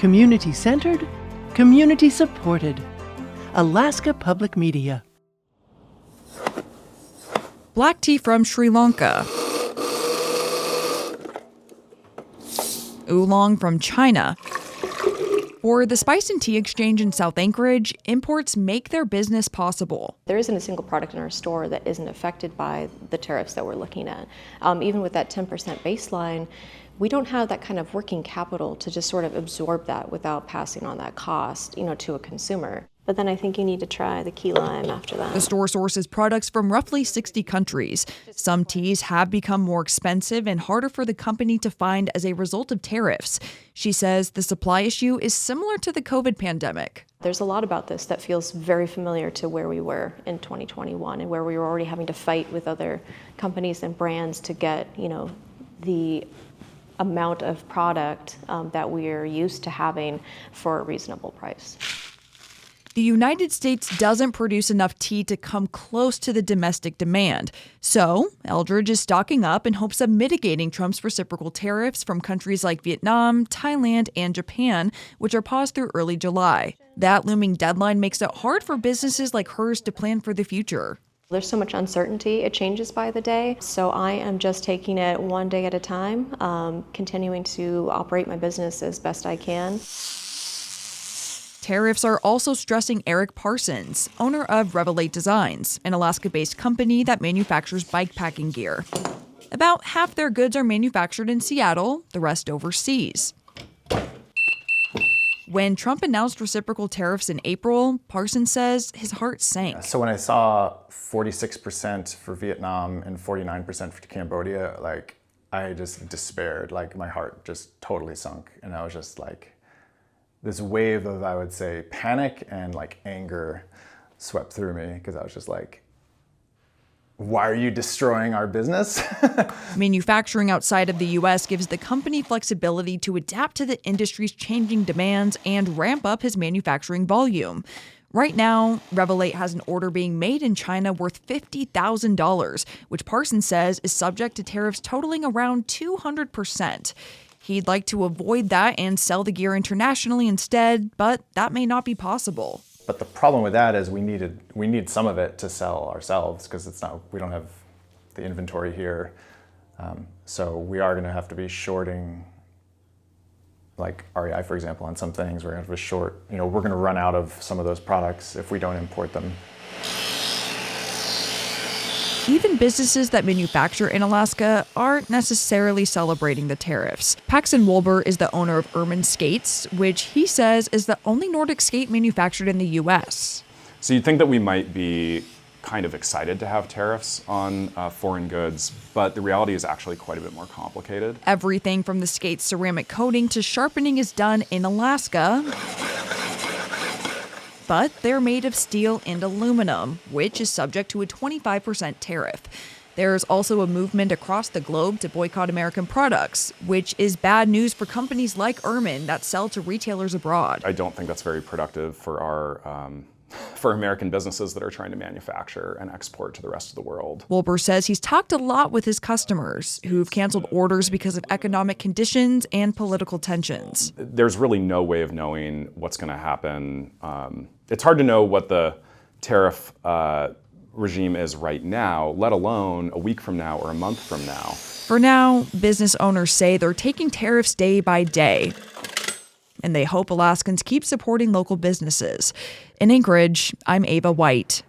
Community-centered, community-supported. Alaska Public Media. Black tea from Sri Lanka. Oolong from China. For the Spice and Tea Exchange in South Anchorage, imports make their business possible. There isn't a single product in our store that isn't affected by the tariffs that we're looking at. Even with that 10% baseline, we don't have that kind of working capital to just sort of absorb that without passing on that cost, to a consumer. But then I think you need to try the key lime after that. The store sources products from roughly 60 countries. Some teas have become more expensive and harder for the company to find as a result of tariffs. She says the supply issue is similar to the COVID pandemic. There's a lot about this that feels very familiar to where we were in 2021 and where we were already having to fight with other companies and brands to get, the amount of product that we're used to having for a reasonable price. The United States doesn't produce enough tea to come close to the domestic demand. So, Eldridge is stocking up in hopes of mitigating Trump's reciprocal tariffs from countries like Vietnam, Thailand, and Japan, which are paused through early July. That looming deadline makes it hard for businesses like hers to plan for the future. There's so much uncertainty, it changes by the day. So I am just taking it one day at a time, continuing to operate my business as best I can. Tariffs are also stressing Eric Parsons, owner of Revelate Designs, an Alaska-based company that manufactures bikepacking gear. About half their goods are manufactured in Seattle, the rest overseas. When Trump announced reciprocal tariffs in April, Parsons says his heart sank. So when I saw 46% for Vietnam and 49% for Cambodia, I just despaired. My heart just totally sunk. And I was just this wave of, I would say, panic and anger swept through me because I was just why are you destroying our business? Manufacturing outside of the U.S. gives the company flexibility to adapt to the industry's changing demands and ramp up his manufacturing volume. Right now, Revelate has an order being made in China worth $50,000, which Parsons says is subject to tariffs totaling around 200%. He'd like to avoid that and sell the gear internationally instead, but that may not be possible. But the problem with that is we need some of it to sell ourselves because we don't have the inventory here. So we are going to have to be shorting, REI, for example, on some things. We're going to have to short. We're going to run out of some of those products if we don't import them. Even businesses that manufacture in Alaska aren't necessarily celebrating the tariffs. Paxton Wolber is the owner of Ermin Skates, which he says is the only Nordic skate manufactured in the U.S. So you'd think that we might be kind of excited to have tariffs on foreign goods, but the reality is actually quite a bit more complicated. Everything from the skate's ceramic coating to sharpening is done in Alaska. But they're made of steel and aluminum, which is subject to a 25% tariff. There's also a movement across the globe to boycott American products, which is bad news for companies like Ermin that sell to retailers abroad. I don't think that's very productive for our for American businesses that are trying to manufacture and export to the rest of the world. Wolber says he's talked a lot with his customers who've canceled orders because of economic conditions and political tensions. There's really no way of knowing what's going to happen. It's hard to know what the tariff regime is right now, let alone a week from now or a month from now. For now, business owners say they're taking tariffs day by day, and they hope Alaskans keep supporting local businesses. In Anchorage, I'm Ava White.